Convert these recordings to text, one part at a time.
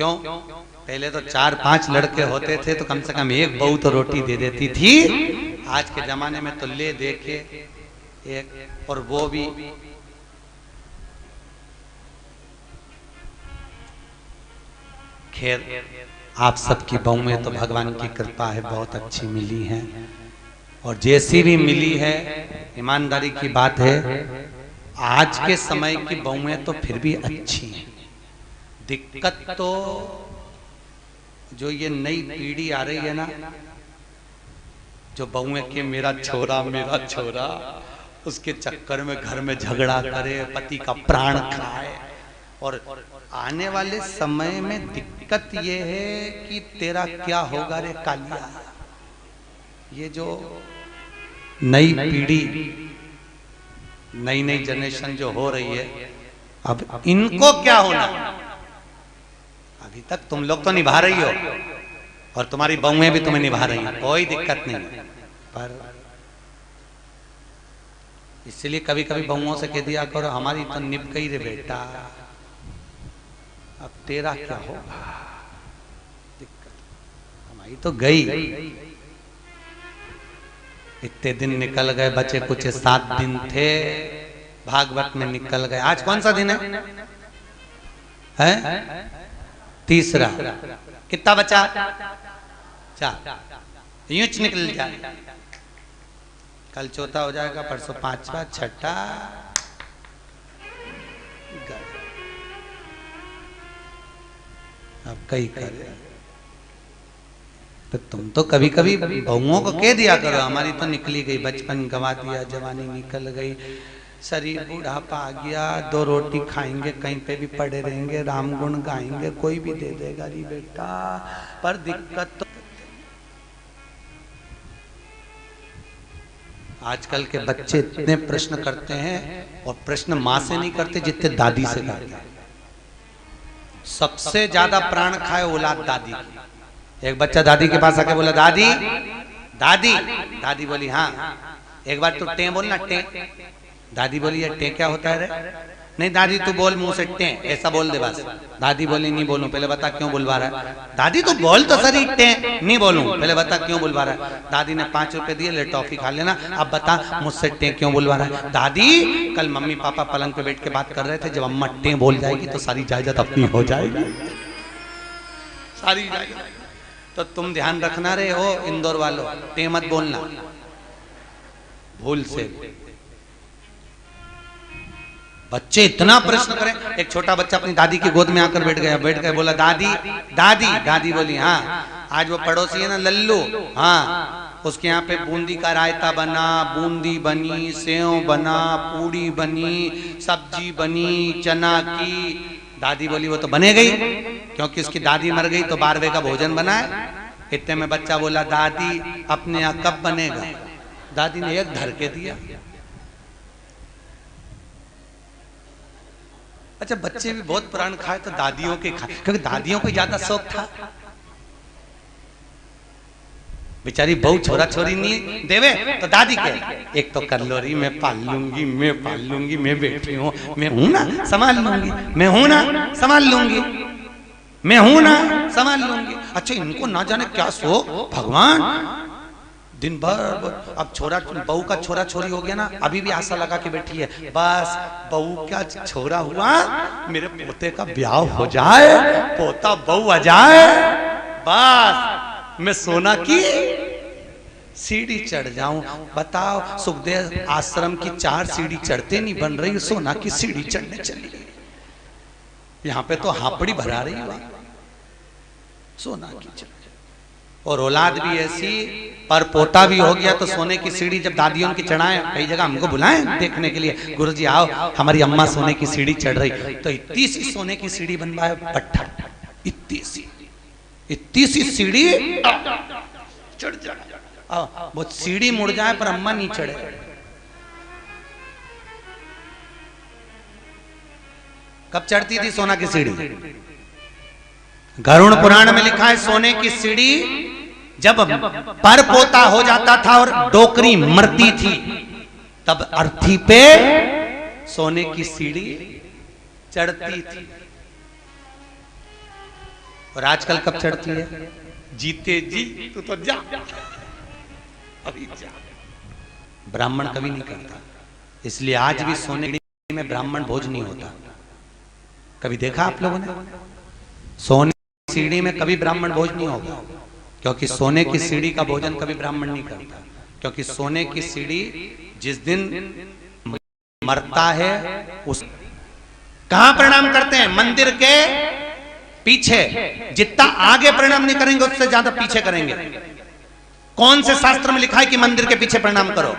क्यों? पहले तो 4-5 लड़के होते थे तो कम से कम एक बहू तो रोटी दे देती थी। आज के जमाने में तो ले दे के एक, और वो भी खैर आप सबकी बहुएं तो भगवान की कृपा है बहुत अच्छी मिली हैं, और जैसी भी मिली है ईमानदारी की बात है आज के समय की बहुएं तो फिर भी अच्छी हैं। दिक्कत तो जो ये नई पीढ़ी आ रही है ना, जो बहुएं के मेरा छोरा उसके चक्कर में घर में झगड़ा करे, पति का प्राण खाए। और आने वाले समय में दिक्कत ये है कि तेरा क्या होगा रे कालिया। ये जो नई पीढ़ी, नई जनरेशन जो हो रही है, अब इनको क्या होना। अभी तक तुम लोग तो निभा रही हो और तुम्हारी बहुएं भी तुम्हें निभा रही हैं, कोई दिक्कत नहीं। पर इसलिए कभी कभी बहुओं से कह दिया करो हमारी तो निभ गई रे बेटा, अब तेरा क्या होगा। दिक्कत हमारी तो गई। इतने दिन निकल गए, बचे कुछ 7 दिन थे, भागवत में निकल गए। आज कौन सा दिन है? तीसरा। कितना बचा? 4। यूं निकल जाए। कल चौथा हो जाएगा, परसों 5वां, 6ठा। अब कई करे तो तुम तो कभी कभी बहुओं को कह दिया करो हमारी तो निकली गई, बचपन गंवा दिया, जवानी निकल गई, शरीर बूढ़ापा आ गया, 2 रोटी खाएंगे, कहीं पे भी पड़े रहेंगे, राम गुण गाएंगे, कोई भी दे देगा री बेटा। पर दिक्कत तो आजकल के बच्चे इतने प्रश्न करते हैं, और प्रश्न माँ से नहीं करते जितने दादी से करते हैं। सबसे ज्यादा प्राण खाए औलाद दादी की। एक बच्चा दादी के पास आके बोला दादी दादी, दादी बोली हाँ। एक बार तू टे बोलना, टे। दादी बोली टे क्या होता है रे? नहीं दादी तू बोल मुंह से, टे ऐसा बोल दे बस। दादी बोली नहीं बोलूं, पहले बता क्यों बुलवा रहा है। दादी तू बोल तो सही, टे नहीं बोलूं, पहले बता क्यों बुलवा रहा है। दादी ने 5 रुपए दिए, ले टॉफी खा लेना, अब बता मुझसे टे क्यों बुलवा रहा है। दादी कल मम्मी पापा पलंग पे बैठ के बात कर रहे थे, जब अम्मा टे बोल जाएगी तो सारी जायदाद अपनी हो जाएगी, सारी जायदाद। तो तुम ध्यान रखना रे हो इंदौर वालों, टे मत बोलना भूल से। बच्चे इतना प्रश्न करें। एक छोटा बच्चा अपनी दादी की गोद में आकर बैठ गया, बोला दादी दादी। दादी बोली हाँ। आज वो पड़ोसी है ना लल्लू, हाँ, उसके यहाँ पे बूंदी का रायता बना, बूंदी बनी, सेव बना, पूड़ी बनी, सब्जी बनी चना की। दादी बोली वो तो बने गई, क्योंकि उसकी दादी मर गई तो 12वें का भोजन बना है। इतने में बच्चा बोला दादी अपने यहाँ कब बनेगा। दादी ने एक धर के दिया। अच्छा बच्चे भी बहुत प्राण खाए तो दादियों के खाए, क्योंकि दादियों को ज्यादा शौक था। बेचारी बहू छोरा छोरी नहीं देवे तो दादी के एक तो कर लो रही, मैं पाल लूंगी, मैं पाल लूंगी, मैं बैठी हूँ, मैं हूं ना संभाल लूंगी, मैं हूं ना संभाल लूंगी, मैं हूं ना संभाल लूंगी। अच्छा इनको ना जाने क्या शौक भगवान। दिन भर अब छोरा बहू का छोरा छोरी हो गया ना, अभी भी आशा लगा के बैठी है बस बहू का छोरा हुआ, मेरे पोते का ब्याह हो जाए, पोता बहू आ जाए, बस मैं सोना की सीढ़ी चढ़ जाऊं। बताओ सुखदेव आश्रम की 4 सीढ़ी चढ़ते नहीं बन रही, सोना की सीढ़ी चढ़ने चली गई। यहाँ पे तो हापड़ी भरा रही है सोना की। और औलाद भी ऐसी, पर पोता भी हो गया तो सोने की सीढ़ी जब दादियों की चढ़ाए, कई जगह हमको बुलाएं देखने के लिए, गुरुजी आओ हमारी अम्मा सोने की सीढ़ी चढ़ रही, तो इतनी सी सोने की सीढ़ी बनवाए पट्टा, इतनी सी सीढ़ी चढ़ जाए, वो सीढ़ी मुड़ जाए पर अम्मा नहीं चढ़े। कब चढ़ती थी सोना की सीढ़ी? गरुड़ पुराण में लिखा है सोने की सीढ़ी जब पर पोता हो जाता था और डोकरी मरती थी, तब अर्थी पे सोने की सीढ़ी चढ़ती थी। और आजकल कब चढ़ती है? जीते जी तू तो जा, अभी जा। ब्राह्मण कभी नहीं करता, इसलिए आज भी सोने में ब्राह्मण भोज नहीं होता। कभी देखा आप लोगों ने? सोने की सीढ़ी में कभी ब्राह्मण भोज नहीं होगा, क्योंकि सोने की सीढ़ी का भोजन कभी ब्राह्मण नहीं करता। क्योंकि सोने की सीढ़ी जिस दिन मरता है उस कहां प्रणाम करते हैं? मंदिर के पीछे। जितना आगे प्रणाम नहीं करेंगे उससे ज्यादा पीछे करेंगे। कौन से शास्त्र में लिखा है कि मंदिर के पीछे प्रणाम करो?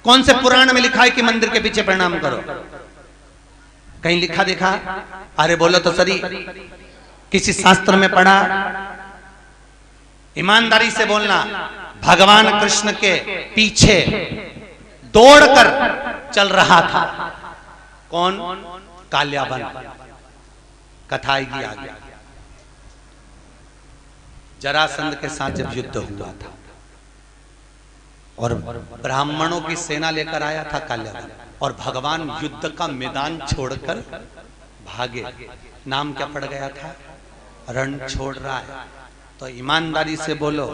कौन से पुराण में लिखा है कि मंदिर के पीछे प्रणाम करो? कहीं लिखा देखा? अरे बोलो तो सही, किसी शास्त्र में पढ़ा? ईमानदारी से बोलना। भगवान कृष्ण के पीछे दौड़कर चल रहा था कौन? काल्याबन। कथा आएगी आगे। जरासंध के साथ जब युद्ध हुआ था और ब्राह्मणों की सेना लेकर आया था काल्याबन, और भगवान युद्ध का मैदान छोड़कर भागे। नाम क्या पड़ गया था? रण छोड़ रहा है। तो ईमानदारी से बोलो,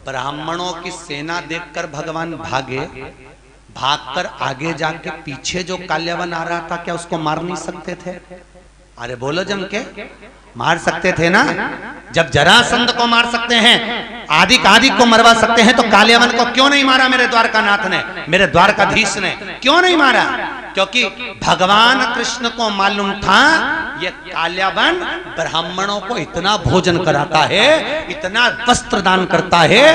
ब्राह्मणों की सेना देखकर भगवान भागे, भागकर आगे जाके पीछे जो काल्याबन आ रहा था, क्या उसको मार नहीं सकते थे? अरे बोलो जम के, मार सकते थे ना? जब जरासंध को मार सकते हैं, आदि को मरवा सकते हैं, तो काल्याबन को क्यों नहीं मारा मेरे द्वारकानाथ ने, मेरे द्वारकाधीश ने? क्यों नहीं मारा? क्योंकि भगवान कृष्ण को मालूम था ये काल्याबन ब्राह्मणों को इतना भोजन कराता है, इतना वस्त्र दान करता है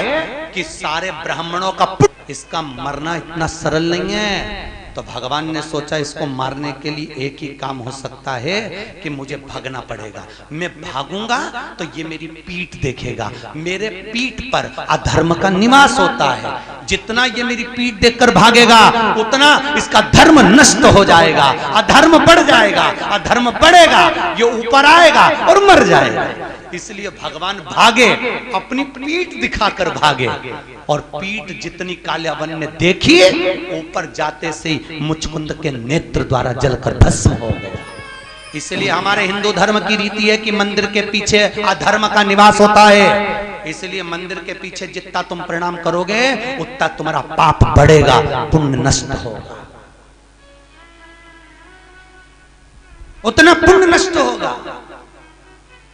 कि सारे ब्राह्मणों का इसका मरना इतना सरल नहीं है। तो भगवान ने सोचा इसको मारने के लिए एक ही काम हो सकता है कि मुझे भागना पड़ेगा। मैं भागूंगा तो ये मेरी पीठ देखेगा, मेरे पीठ पर अधर्म का निवास होता है। जितना ये मेरी पीठ देखकर भागेगा उतना इसका धर्म नष्ट हो जाएगा, अधर्म बढ़ जाएगा, अधर्म बढ़ेगा, ये ऊपर आएगा और मर जाएगा। इसलिए भगवान भागे, अपनी पीठ दिखाकर भागे, और पीठ जितनी काल्याबन ने देखी, ऊपर जाते से मुचकुंद के नेत्र द्वारा जलकर भस्म हो गया। इसलिए हमारे हिंदू धर्म की रीति है कि मंदिर के पीछे अधर्म का निवास होता है। इसलिए मंदिर के पीछे जितना तुम प्रणाम करोगे उतना तुम्हारा पाप बढ़ेगा, पुण्य नष्ट होगा, उतना पुण्य नष्ट होगा।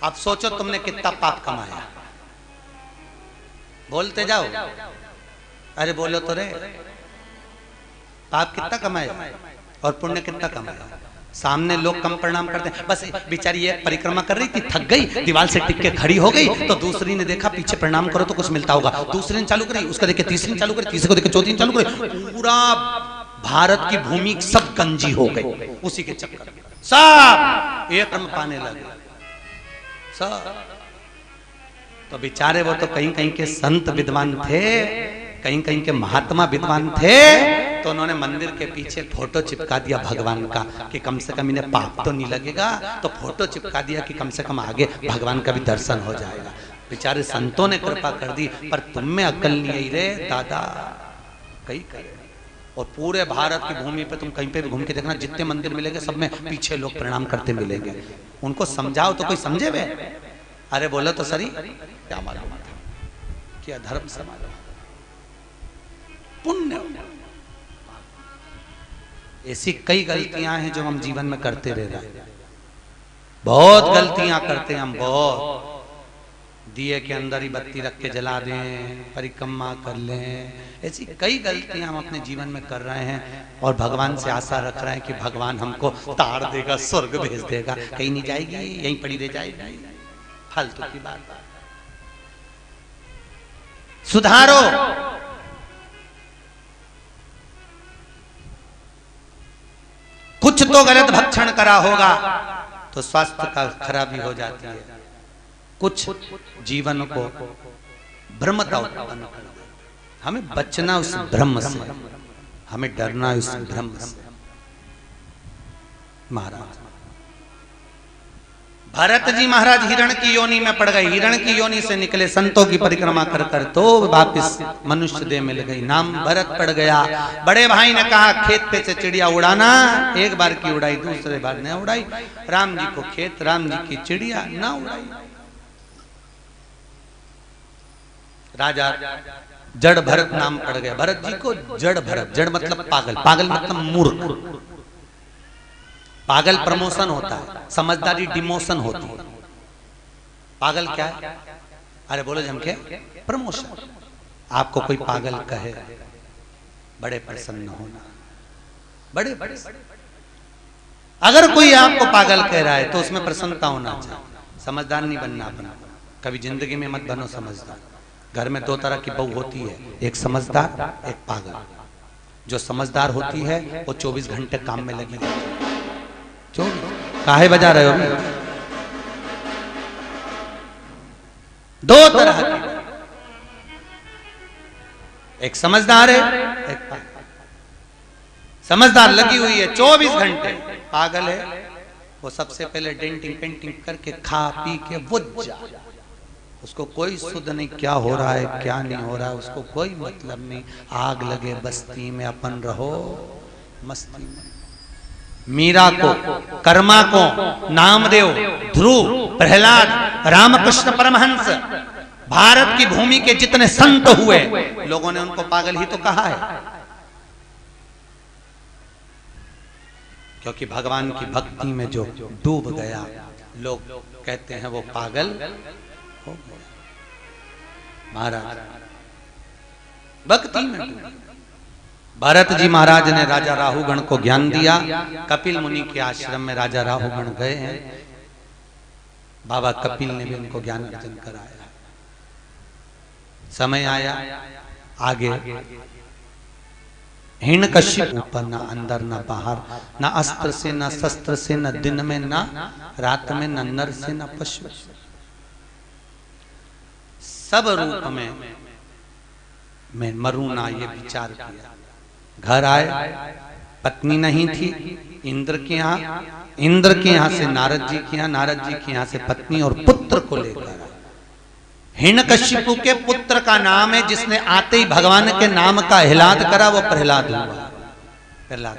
अब सोचो तुमने कितना पाप कमाया, बोलते जाओ। अरे बोलो तो रे, पाप कितना कमाया और पुण्य कितना कमाया? सामने लोग कम प्रणाम करते हैं, बस बेचारी एक परिक्रमा कर रही थी, थक गई, दीवार से टिक के खड़ी हो गई, तो दूसरी ने देखा पीछे प्रणाम करो तो कुछ मिलता होगा, दूसरी ने चालू करी, उसका देखे तीसरी ने चालू करी, तीसरे को देखे चौथी ने चालू करी, पूरा भारत की भूमि सब गंजी हो गई उसी के चक्कर में। सब एक कर्म पाने लगे सब। तो बेचारे वो तो कहीं कहीं के संत विद्वान थे, कहीं कहीं के महात्मा विद्वान थे, तो उन्होंने मंदिर के पीछे फोटो चिपका दिया भगवान का कि कम से कम इन्हें पाप तो नहीं लगेगा। तो फोटो चिपका दिया कि कम से कम आगे भगवान का भी दर्शन हो जाएगा। बेचारे संतों ने कृपा कर दी, पर तुम में अकल नहीं आई रे दादा, कहीं करे। और पूरे भारत की भूमि पे तुम कहीं पे भी घूम के देखना, जितने मंदिर मिलेंगे सब में पीछे लोग प्रणाम करते मिलेंगे। उनको समझाओ तो कोई समझे वे? अरे बोलो तो सही, क्या मालूम था कि अधर्म समाज पुण्य। ऐसी कई गलतियां हैं जो हम जीवन में करते रह रहे हैं, बहुत गलतियां करते हैं हम, बहुत। दिए के अंदर ही बत्ती रख के जला दें, परिक्रमा कर लें, ऐसी कई गलतियां हम अपने जीवन में कर रहे हैं, और भगवान से आशा रख रहे हैं कि भगवान हमको तार देगा, स्वर्ग भेज देगा। कहीं नहीं जाएगी, यहीं पड़ी रह जाएगी, फालतू की बात। सुधारो। कुछ तो गलत भक्षण करा होगा तो स्वास्थ्य का खराबी हो जाती है, कुछ जीवन को भ्रमता उत्पन्न कर दे। हमें बचना उस भ्रम से, हमें डरना उस भ्रम से। महाराज भरत जी महाराज हिरण की योनि में पड़ गए, हिरण की योनि से निकले, संतों की परिक्रमा कर कर तो वापिस मनुष्य देह मिल गई, नाम भरत पड़ गया। बड़े भाई ने कहा खेत पे से चिड़िया उड़ाना, एक बार की उड़ाई, दूसरे बार न उड़ाई। राम जी को खेत, राम जी की चिड़िया ना उड़ाई। राजा जड़ भरत नाम पड़ गया भरत जी को। जड़ भरत, जड़ मतलब पागल, पागल मतलब मूर्ख। पागल प्रमोशन होता है, समझदारी डिमोशन होती है। पागल क्या है? अरे बोलो झमके, प्रमोशन। आपको कोई पागल कहे, बड़े प्रसन्न होना, बड़े बड़े। अगर कोई आपको पागल कह रहा है तो उसमें प्रसन्नता होना चाहिए। समझदार नहीं बनना अपना, कभी जिंदगी में मत बनो समझदार। घर में दो तरह की बहू होती है, एक समझदार, एक पागल। जो समझदार होती है वो 24 घंटे काम में लगी रहती है। 24 काहे बजा रहे हो? दो तरह की, एक समझदार है, एक पागल। समझदार लगी हुई है 24 घंटे, पागल है वो सबसे पहले डेंटिंग पेंटिंग करके खा पी के वो जा, उसको कोई सुध नहीं क्या हो रहा है क्या नहीं हो रहा है, उसको कोई मतलब नहीं। आग लगे बस्ती में, अपन रहो मस्ती में। मीरा को, कर्मा को, नामदेव, ध्रुव, प्रहलाद, रामकृष्ण परमहंस, भारत की भूमि के जितने संत हुए, लोगों ने उनको पागल ही तो कहा है। क्योंकि भगवान की भक्ति में जो डूब गया, लोग कहते हैं वो पागल हो गया। महाराज भक्ति में डूब। भरत जी महाराज ने राजा राहुगण को ज्ञान दिया। कपिल मुनि के आश्रम में राजा राहुगण गए हैं, बाबा कपिल ने भी उनको ज्ञान अर्जन कराया। समय आया आगे, हिरण्यकश्यप ऊपर, न अंदर न बाहर, न अस्त्र से न शस्त्र से, न दिन में न रात में, न नर से न पशु, सब रूप में मरूं ना, ये विचार किया। घर आए, पत्नी नहीं थी, इंद्र के यहाँ से नारद जी के यहाँ, नारद जी के यहाँ से पत्नी और पुत्र को लेकर। हिरण्यकश्यप के पुत्र का नाम है, जिसने आते ही भगवान के नाम का हिलाद करा, वो प्रहलाद हुआ। प्रहलाद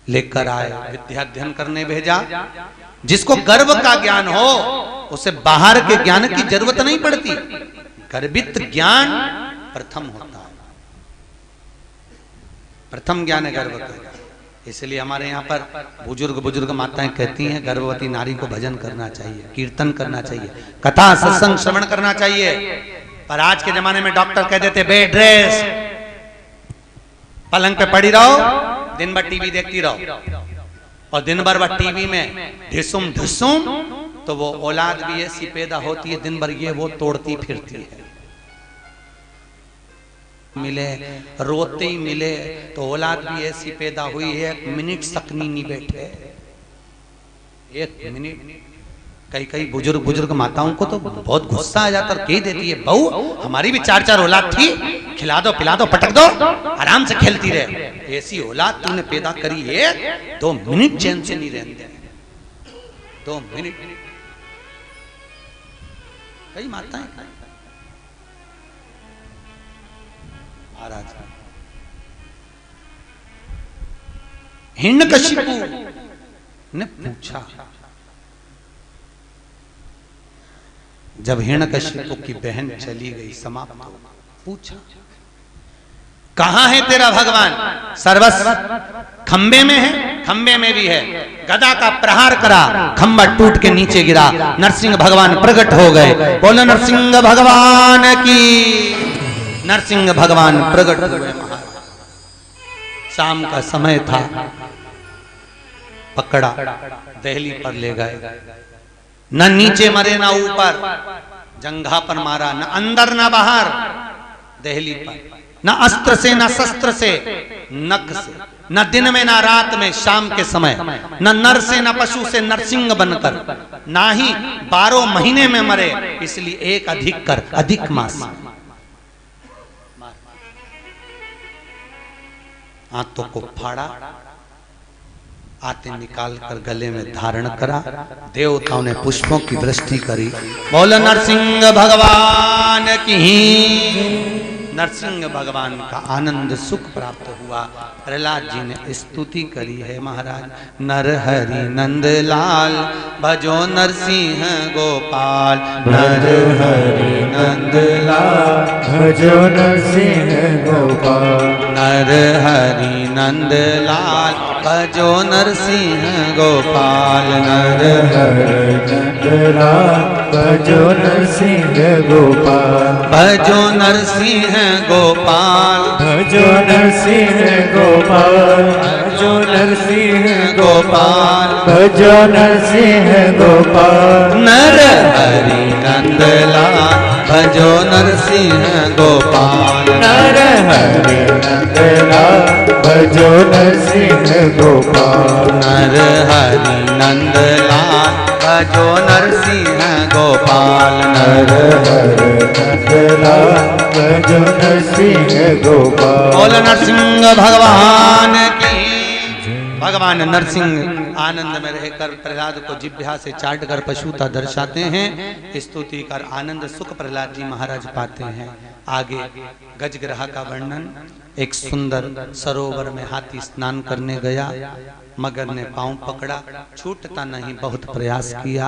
लेकर आए, विद्या अध्ययन करने भेजा। जिसको गर्व का ज्ञान हो उसे बाहर के ज्ञान की जरूरत नहीं पड़ती। गर्भित ज्ञान प्रथम होता है, प्रथम ज्ञान है गर्भ का। इसलिए हमारे यहाँ पर बुजुर्ग माताएं कहती हैं गर्भवती नारी को भजन करना चाहिए, कीर्तन करना चाहिए, कथा सत्संग श्रवण करना चाहिए। पर आज के जमाने में डॉक्टर कह देते बेड रेस्ट, पलंग पे पड़ी रहो, दिन भर टीवी देखती रहो, और दिन भर वह टीवी में ढिसुम ढुसुम, तो वो औलाद भी ऐसी पैदा होती है दिन भर ये वो तोड़ती फिरती है। मिले रोते ही मिले तो औलाद भी ऐसी पैदा हुई है, 1 मिनट सकनी नहीं बैठे, 1 मिनट। कई बुजुर्ग माताओं को तो बहुत गुस्सा आ जाता है, कह देती है बहू हमारी भी 4 औलाद थी, खिला दो पिला दो पटक दो, आराम से खेलती रहे। ऐसी औलाद तूने पैदा करी है, 2 मिनट चैन से नहीं रहते, 2 मिनट। कई माताएं महाराज हिरण्यकश्यप ने पूछा, जब हिरण्यकश्यप की बहन चली गई समाप्त, पूछा कहां है तेरा भगवान? सर्वस्व खंबे में है, खंबे में भी है। गदा का प्रहार करा, खंबा टूट के नीचे गिरा, नरसिंह भगवान प्रकट हो गए। बोलो नरसिंह भगवान की। नरसिंह भगवान प्रकट हुए। शाम का समय था, पकड़ा, दहली पर ले गए। न नीचे मरे न ऊपर, जंघा पर मारा, न अंदर न बाहर, दहली पर। न अस्त्र से न शस्त्र से, नख से, न दिन में न रात में, शाम के समय, न नर से न पशु से, नरसिंह बनकर, ना ही 12 महीने में मरे, इसलिए एक अधिक कर, अधिक मास। हाथों को फाड़ा, आते निकाल कर गले में धारण करा, देवताओं ने पुष्पों की वृष्टि करी। बोलो नरसिंह भगवान की। नरसिंह भगवान का आनंद सुख प्राप्त हुआ। प्रहलाद जी ने स्तुति करी है महाराज, नर हरि नंद लाल भजो नरसिंह गोपाल, नर हरि नंद लाल भजो नरसिंह गोपाल, नर हरि नंद लाल भजो नरसिंह गोपाल, नर हरि नंद लाल भजो नरसिंह गोपाल, भजो नरसिंह गोपाल, भजो नरसिंह गोपाल, भजो नरसिंह गोपाल, भजो नरसिंह गोपाल, नर हरि नंद लाल भजो नरसिंह गोपाल, नर हरि नंद लाल भजो नरसिंह गोपाल, नर हरि नंद लाल भजो नरसिंह गोपाल, नर हरि नंद लाल भजो नरसिंह गोपाल। बोल नरसिंह भगवान की। भगवान नरसिंह आनंद में रहकर प्रहलाद को जिह्वा से चाट कर पशुता दर्शाते हैं। स्तुति कर आनंद सुख प्रहलाद जी महाराज पाते हैं। आगे गजग्रह का वर्णन। एक सुंदर सरोवर में हाथी स्नान करने गया, मगर ने पांव पकड़ा, छूटता नहीं, बहुत प्रयास किया।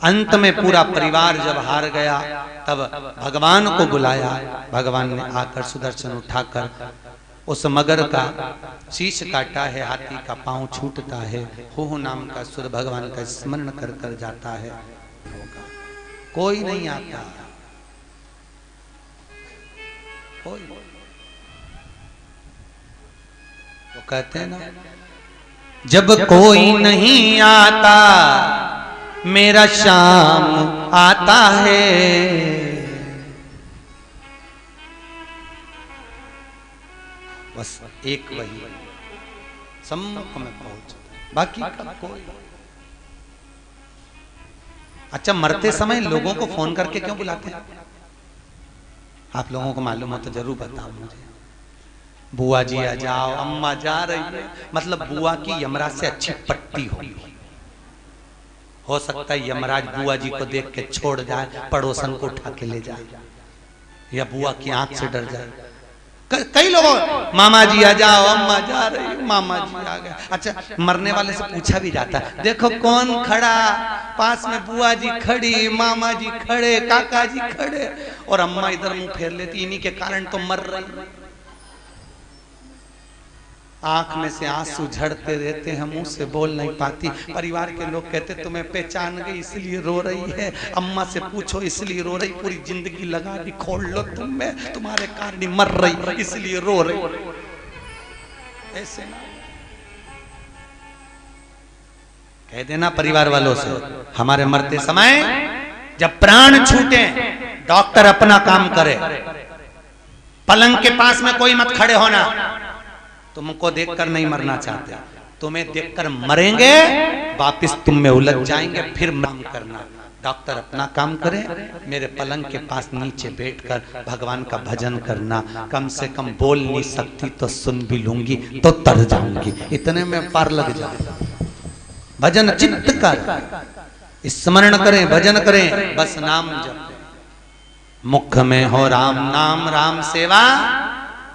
अंत में पूरा परिवार जब हार गया तब भगवान को बुलाया। भगवान ने आकर सुदर्शन उठाकर उस मगर का शीश काटा है, हाथी का पांव छूटता है। हो नाम का सुर भगवान का स्मरण कर कर जाता है। कोई नहीं आता, कोई। वो कहते हैं ना, जब कोई नहीं आता मेरा शाम आता है। बस एक वही सम्मुख में पहुंच, बाकी का कोई। अच्छा, मरते समय लोगों को फोन करके क्यों बुलाते हैं? आप लोगों को मालूम हो तो जरूर बताओ मुझे। बुआ जी आ जाओ, अम्मा जा रही है, मतलब बुआ की यमराज से अच्छी पट्टी होगी। हो सकता है यमराज बुआ जी को देख के छोड़ जाए, पड़ोसन को उठा के ले जाए, या बुआ की आंख से डर जाए। कई लोगों, मामा जी आ जाओ, अम्मा जा रही है, मामा जी आ गए। अच्छा, मरने वाले से पूछा भी जाता है, देखो कौन खड़ा, पास में बुआ जी खड़ी, मामा जी खड़े, काका जी खड़े, और अम्मा इधर मुंह फेर लेती, इन्हीं के कारण तो मर रही। आंख में से आंसू झड़ते रहते हैं, मुंह से बोल नहीं पाती। परिवार के लोग कहते तुम्हें पहचान गई इसलिए रो रही है, अम्मा से पूछो इसलिए रो रही, पूरी जिंदगी लगा दी खोल लो तुम में, तुम्हारे कारण मर रही इसलिए रो रही। ऐसे ना कह देना परिवार वालों से, हमारे मरते समय जब प्राण छूटे, डॉक्टर अपना काम करे, पलंग के पास में कोई मत खड़े होना। तुमको देखकर नहीं मरना चाहते, तुम्हें देखकर मरेंगे, वापिस तुम में उलझ जाएंगे, फिर काम करना। डॉक्टर अपना काम करे, मेरे पलंग के पास नीचे बैठकर भगवान का भजन करना। कम से कम बोल नहीं सकती तो सुन भी लूंगी तो तर जाऊंगी, इतने में पार लग जाऊंगा। भजन चित्त कर, स्मरण करें, भजन करें, बस नाम जप। मुख में हो राम नाम, राम सेवा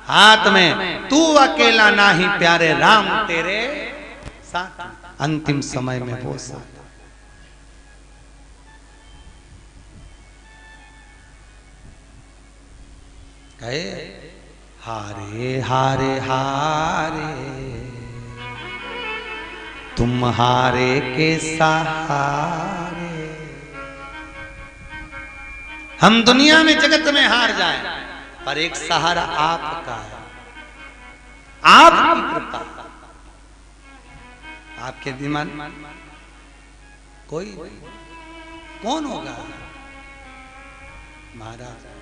हाथ में, तू अकेला ना ही प्यारे, राम तेरे साथ। अंतिम समय में वो साथ। कहे हारे हारे हारे तुम हारे के सहारे। हम दुनिया में जगत में हार जाएं, पर एक सहारा आपका है, आपकी कृपा, आपके दिमाग कोई कौन होगा? महाराज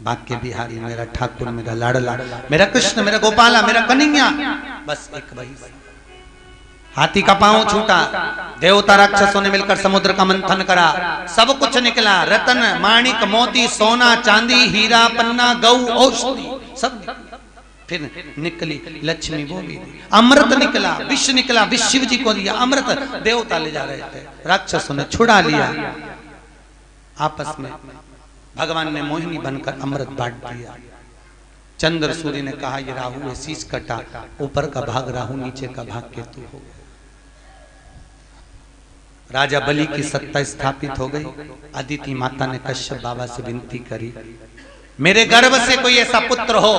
बाक्य बिहारी मेरा ठाकुर, मेरा लाडला, मेरा कृष्ण, मेरा गोपाला, मेरा कन्हैया, बस एक वही। हाथी का पांव छूटा, देवता राक्षसों ने मिलकर समुद्र का मंथन करा, सब कुछ निकला, रतन माणिक मोती सोना चांदी हीरा पन्ना गौ औषधि सब निकला। फिर निकली लक्ष्मी, वो भी अमृत निकला, विष निकला, विष शिव जी को दिया अमृत, देवता ले जा रहे थे, राक्षसों ने छुड़ा लिया। आपस में भगवान ने मोहिनी बनकर अमृत बांट दिया। चंद्र सूर्य ने कहा ये राहु है, शीश कटा, ऊपर का भाग राहु, नीचे का भाग केतु हो गया। राजा बलि की सत्ता स्थापित हो गई। अदिति माता ने कश्यप बाबा से विनती करी, मेरे गर्भ से कोई ऐसा पुत्र हो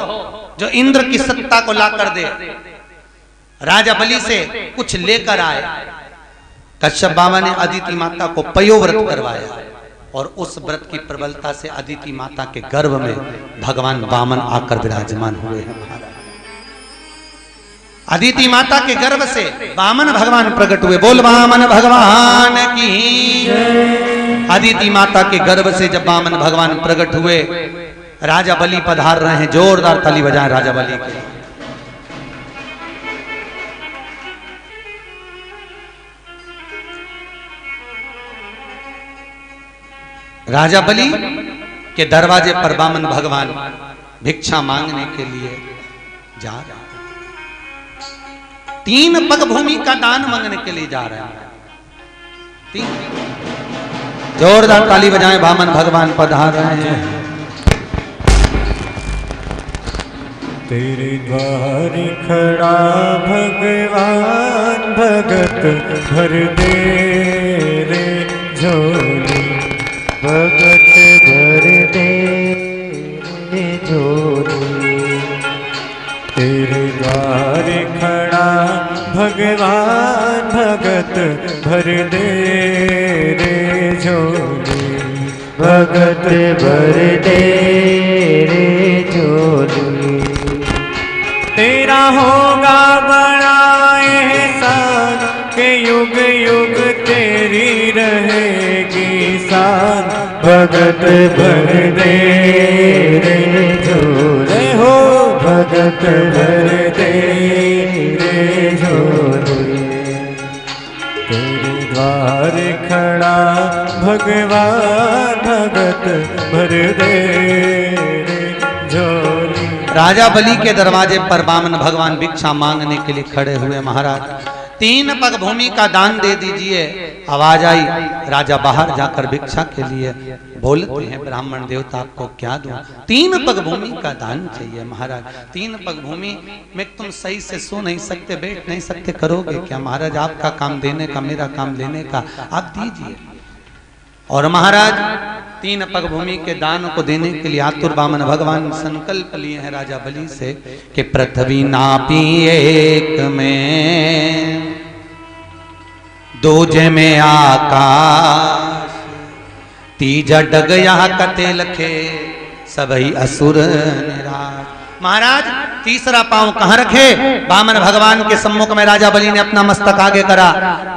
जो इंद्र की सत्ता को ला कर दे। राजा बलि से कुछ लेकर आए। कश्यप बाबा ने अदिति माता को पयोव्रत करवाया और उस व्रत की प्रबलता से अदिति माता के गर्भ में भगवान वामन आकर विराजमान हुए हैं महाराज। अदिति माता के गर्भ से वामन भगवान प्रकट हुए। बोल वामन भगवान की। अदिति माता के गर्भ से जब वामन भगवान प्रकट हुए, राजा बलि पधार रहे हैं। जोरदार ताली बजाएं राजा बलि के। राजा बलि के दरवाजे पर वामन भगवान भिक्षा मांगने के लिए जा रहे हैं। 3 पग भूमि का दान मांगने के लिए जा रहे हैं। 3 जोरदार ताली बजाएं, वामन भगवान पधार रहे हैं। तेरे द्वार खड़ा भगवान, भगत भर दे रे झोली, भगत भर दे रे झोली। तेरे द्वार खड़ा भगवान, भगत भर दे रे झोली, भगत भर दे रे झोली। तेरा होगा बड़ा एहसान के युग युग तेरी रहेगी शान, भगत भर दे रे झोली हो, भगत भर दे रे झोली। तेरे द्वार खड़ा भगवान, भगत भर दे रे झोली। राजा बलि के दरवाजे पर वामन भगवान भिक्षा मांगने के लिए खड़े हुए। महाराज 3 पग भूमि का दान दे दीजिए। आवाज आई, राजा बाहर जाकर भिक्षा के लिए बोलते हैं, ब्राह्मण देवता आपको क्या दूं? 3 पग भूमि का दान चाहिए। महाराज 3 पग भूमि में तुम सही से सो नहीं सकते, बैठ नहीं सकते, करोगे क्या? महाराज आपका काम देने का, मेरा काम लेने का, आप दीजिए। और महाराज 3 पग भूमि के दान को देने के लिए आतुर वामन भगवान संकल्प लिए हैं राजा बलि से कि पृथ्वी नापी एक में, दूजे में आकाश, तीजा डग यहाँ कते लखे, सबही असुर निराश। महाराज तीसरा पांव कहां रखे? वामन भगवान के सम्मुख में राजा बलि ने अपना मस्तक आगे करा।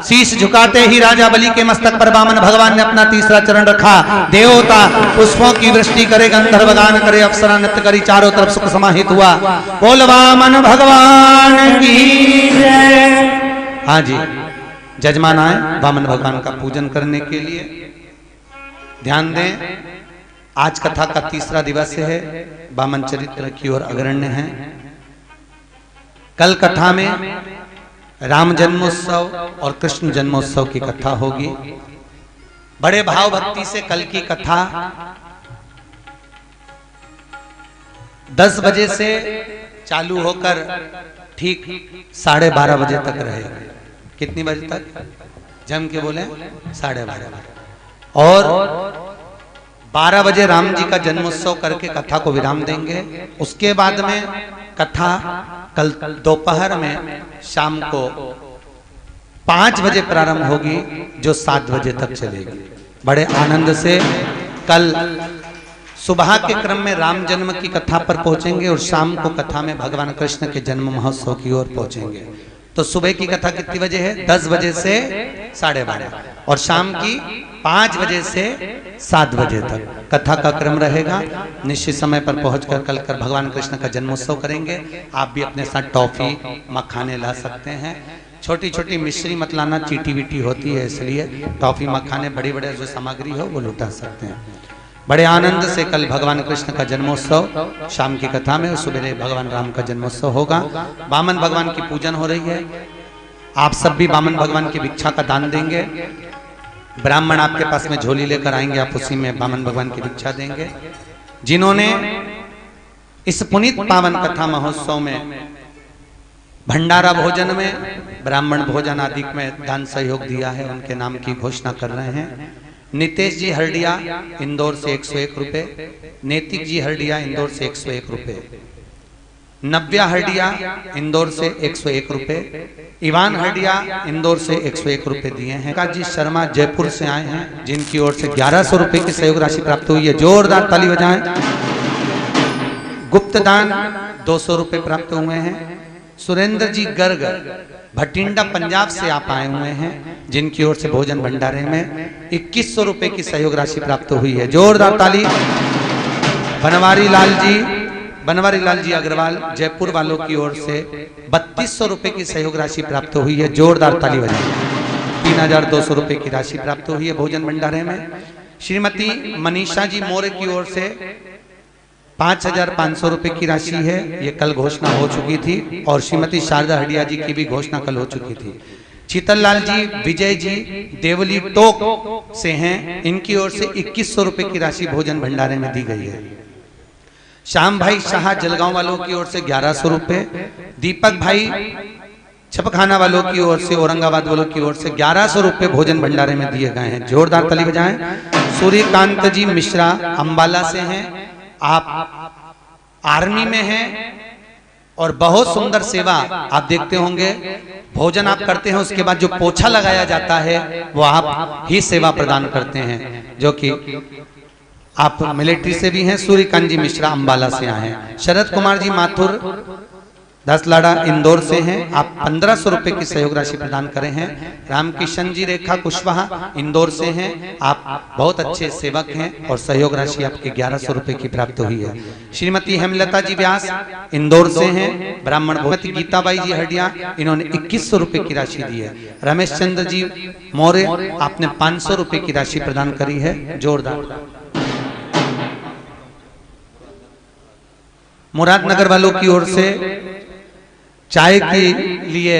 शीश झुकाते ही राजा बलि के मस्तक पर वामन भगवान ने अपना तीसरा चरण रखा। देवता पुष्पों की वृष्टि करे, गंधर्व गान करे, अप्सरा नृत्य करी, चारों तरफ सुख समाहित हुआ। बोल वामन भगवान की जय। हाँ जी, जजमान आए वामन भगवान का पूजन करने के लिए। ध्यान दें, आज कथा का तीसरा दिवस है। वामन चरित्र की ओर अग्रण्य है। कल कथा में राम जन्मोत्सव और कृष्ण जन्मोत्सव की कथा होगी। बड़े भाव भक्ति से कल की कथा 10 बजे से चालू होकर ठीक 12:30 बजे तक रहेगी। कितनी बजे तक? जम के बोले 12:30 बजे। और 12 बजे राम जी का जन्मोत्सव करके कथा को विराम देंगे। उसके बाद में कथा कल दोपहर में शाम को 5 बजे प्रारंभ होगी, जो 7 बजे तक चलेगी। बड़े आनंद से कल सुबह के क्रम में राम जन्म की कथा पर पहुंचेंगे और शाम को कथा में भगवान कृष्ण के जन्म महोत्सव की ओर पहुंचेंगे। तो सुबह की कथा कितनी बजे है? 10 बजे से 12:30 और शाम की 5 बजे से 7 बजे तक कथा का क्रम रहेगा। निश्चित समय पर पहुंचकर कल कर भगवान कृष्ण का जन्मोत्सव करेंगे। आप भी अपने साथ टॉफी मखाने ला सकते हैं। छोटी छोटी मिश्री मत लाना, चीटी वीटी होती है, इसलिए टॉफी मखाने बड़ी बड़े जो सामग्री हो वो लुटा सकते हैं। बड़े आनंद से कल भगवान कृष्ण का जन्मोत्सव शाम की कथा में, सुबह भगवान राम का जन्मोत्सव होगा। वामन भगवान की पूजन हो रही है। आप सब भी वामन भगवान की भिक्षा का दान देंगे। ब्राह्मण आपके पास में झोली लेकर आएंगे, आप उसी में वामन भगवान की भिक्षा देंगे। जिन्होंने इस पुनीत पावन कथा महोत्सव में भंडारा भोजन में, ब्राह्मण भोजन आदि में दान सहयोग दिया है, उनके नाम की घोषणा कर रहे हैं। नितेश जी हरडिया इंदौर से 101 रुपए, नैतिक जी हरडिया इंदौर से 101 रुपए, नव्या हरडिया इंदौर से 101 रुपए, इवान हरडिया इंदौर से 101 रुपए दिए हैं। काजी शर्मा जयपुर से आए हैं, जिनकी ओर से 1100 रुपए की सहयोग राशि प्राप्त हुई है, जोरदार ताली बजाएं। गुप्त दान 200 रुपए प्राप्त हुए हैं। सुरेंद्र जी गर्ग भटिंडा पंजाब से आप आए हुए हैं, जिनकी ओर से भोजन भंडारे में 2100 रुपए की सहयोग राशि प्राप्त हुई है, जोरदार ताली। बनवारी लाल जी अग्रवाल जयपुर वालों की ओर से 3200 रुपए की सहयोग राशि प्राप्त हुई है, जोरदार ताली बजाएं। 3200 रुपए की राशि प्राप्त हुई है भोजन भंडारे में। श्रीमती मनीषा जी मौर्य की ओर से 5500 रुपए की राशि है, ये कल घोषणा हो चुकी थी, और श्रीमती शारदा हडिया जी की भी घोषणा कल हो चुकी थी। शीतल लाल जी विजय जी देवली टोक से हैं, इनकी ओर से 2100 रुपए की राशि भोजन भंडारे में दी गई है। श्याम भाई शाह जलगांव वालों की ओर से 1100 रुपए, दीपक भाई छपखाना वालों की ओर से, औरंगाबाद वालों की ओर से 1100 रुपए भोजन भंडारे में दिए गए हैं, जोरदार ताली बजाएं। सूर्यकांत जी मिश्रा अंबाला से हैं, आप आर्मी में हैं और बहुत सुंदर सेवा आप देखते होंगे। भोजन आप करते हैं, उसके बाद जो पोछा लगाया जाता है वो आप ही सेवा प्रदान करते हैं, जो कि आप मिलिट्री से भी हैं। सूर्यकांत जी मिश्रा अंबाला से आए हैं। शरद कुमार जी माथुर 10 लाड़ा इंदौर से हैं, आप 1500 रुपए की सहयोग राशि प्रदान करें हैं। रामकिशन जी रेखा कुशवाहा इंदौर से हैं, आप बहुत अच्छे सेवक हैं और सहयोग राशि आपकी 1100 रुपए की प्राप्त हुई है। श्रीमती हेमलता जी व्यास इंदौर से हैं, ब्राह्मण भगवती गीताबाई जी हडिया, इन्होंने 2100 रुपए की राशि दी है। रमेश चंद्र जी मौर्य आपने 500 रुपए की राशि प्रदान करी है, जोरदार। मुरादनगर वालों की ओर से चाय के लिए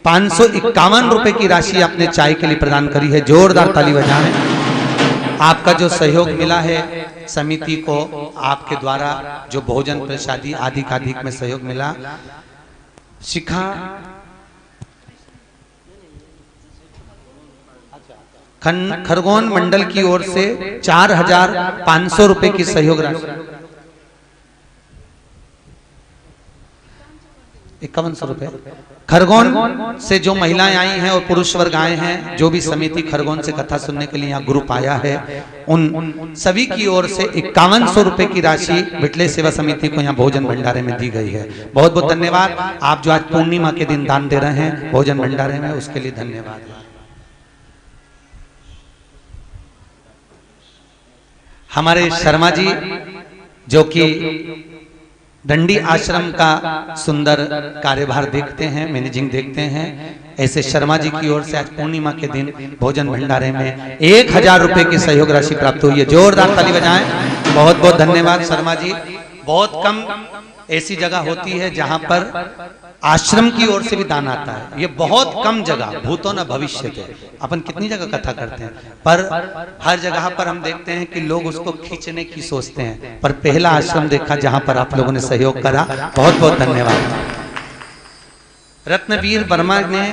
551 रुपए की राशि आपने चाय के लिए प्रदान करी है, जोरदार ताली बजाएं। आपका जो सहयोग मिला है समिति को, आपके द्वारा जो भोजन प्रसादी आदि का अधिक में सहयोग मिला। शिखा खरगोन मंडल की ओर से 4500 रुपए की सहयोग राशि, 5100 रुपए। खरगोन से जो महिलाएं आई हैं और पुरुष वर्ग आए हैं, जो भी समिति खरगोन से कथा सुनने के लिए यहाँ ग्रुप आया है, उन सभी की ओर से 5100 रुपए की राशि विटले सेवा समिति को यहाँ भोजन भंडारे में दी गई है। बहुत बहुत धन्यवाद। आप जो आज पूर्णिमा के दिन दान दे रहे हैं भोजन भंडारे में, उसके लिए धन्यवाद। हमारे शर्मा जी जो कि दंडी आश्रम का सुंदर कार्यभार देखते हैं, मैनेजिंग देखते हैं, ऐसे शर्मा जी की ओर से आज पूर्णिमा के दिन भोजन भंडारे में 1000 रुपए की सहयोग राशि प्राप्त हुई है, जोरदार ताली बजाएं। बहुत बहुत धन्यवाद शर्मा जी। बहुत कम ऐसी जगह होती है जहां पर आश्रम की ओर से भी दान आता है, ये बहुत कम जगह, भूतो न भविष्य थे। अपन कितनी जगह कथा करते हैं, पर हर जगह पर हम देखते हैं कि लोग उसको खींचने की सोचते हैं, पर पहला आश्रम देखा जहां पर आप लोगों ने सहयोग करा, बहुत बहुत धन्यवाद। रत्नवीर वर्मा ने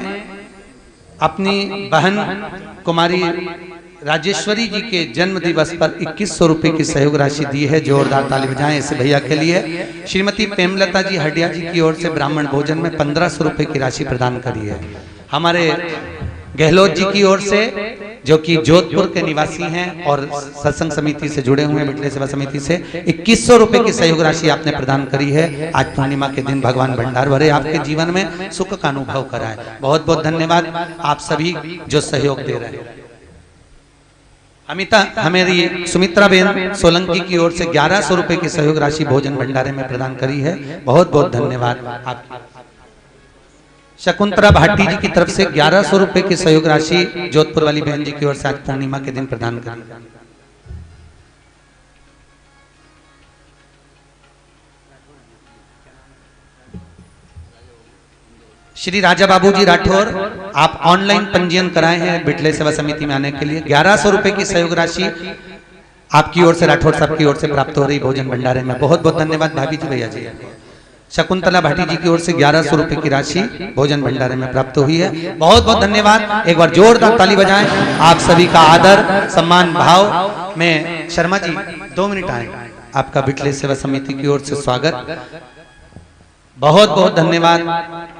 अपनी बहन कुमारी राजेश्वरी जी के जन्म दिवस पर 2100 रुपए की सहयोग राशि दी है, जोरदार ताली बजाएं ऐसे भैया के लिए। श्रीमती प्रेमलता जी हडिया जी की ओर से ब्राह्मण भोजन में 1500 रुपए की राशि प्रदान करी है। हमारे गहलोत जी की ओर से, जो कि जोधपुर के निवासी हैं और सत्संग समिति से जुड़े हुए हैं, मिटले सेवा समिति से, 2100 रुपए की सहयोग राशि आपने प्रदान करी है। आज पूर्णिमा के दिन भगवान भंडार भरे, आपके जीवन में सुख का अनुभव कराए। बहुत बहुत धन्यवाद आप सभी जो सहयोग दे रहे हैं। हमारी सुमित्रा बेन सोलंकी की ओर से 1100 रुपए की सहयोग राशि भोजन भंडारे में प्रदान करी है, बहुत बहुत धन्यवाद आपकी। शकुंतला भाटी जी की तरफ से 1100 रुपए की सहयोग राशि जोधपुर वाली बहन जी की ओर से आज पूर्णिमा के दिन प्रदान करी। श्री राजा बाबूजी राठौर, आप ऑनलाइन पंजीयन कराए हैं बिटले सेवा समिति में आने के लिए। 1100 रुपए की सहयोग राशि आपकी ओर से, राठौर साहब की ओर से प्राप्त हो रही भोजन भंडारे में। बहुत बहुत धन्यवाद भाभी जी, भैया जी। शकुंतला भाटी जी की ओर से 1100 रुपए की राशि भोजन भंडारे में प्राप्त हुई है। बहुत बहुत धन्यवाद। एक बार जोरदार ताली बजाएं। आप सभी का आदर सम्मान भाव में। शर्मा जी 2 मिनट आए, आपका बिटले सेवा समिति की ओर से स्वागत। बहुत बहुत धन्यवाद।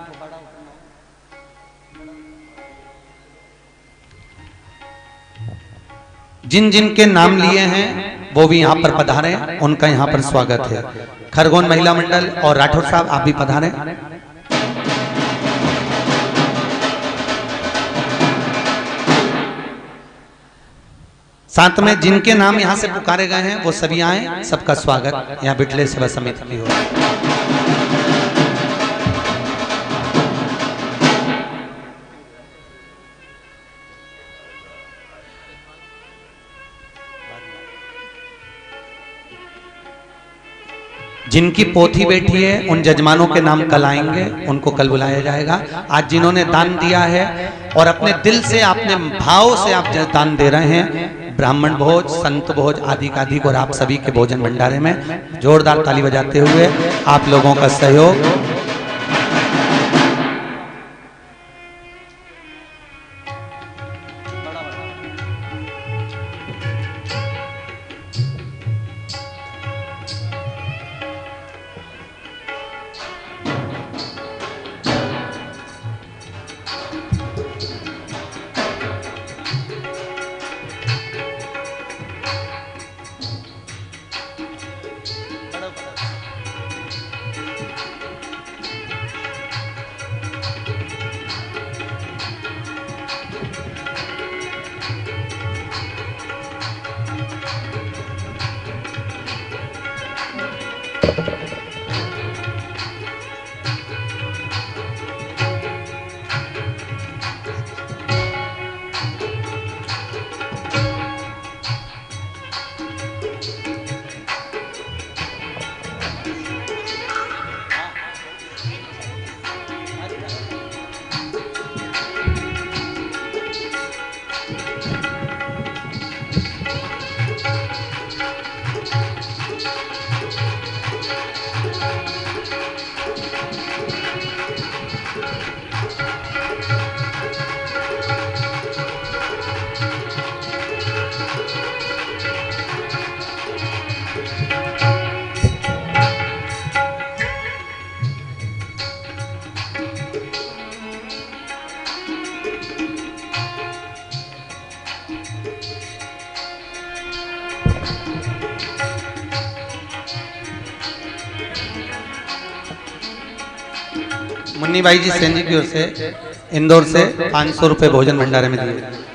जिन जिन के नाम लिए हैं वो भी यहाँ पर पधारे, उनका यहाँ पर स्वागत है। खरगोन महिला मंडल और राठौर साहब आप भी पधारे। साथ में जिनके नाम यहाँ से पुकारे गए हैं वो सभी आए, सबका स्वागत यहाँ बिटले सेवा समिति की ओर। जिनकी पोथी बैठी है उन जजमानों के नाम कल आएंगे, उनको कल बुलाया जाएगा। आज जिन्होंने दान दिया है और अपने दिल से, अपने भाव से आप दान दे रहे हैं, ब्राह्मण भोज, संत भोज आदि का अधिक, और आप सभी के भोजन भंडारे में जोरदार ताली बजाते हुए आप लोगों का सहयोग। मुन्नी भाई जी सेन जी की ओर से इंदौर से 500 रुपए भोजन भंडारे में दिए।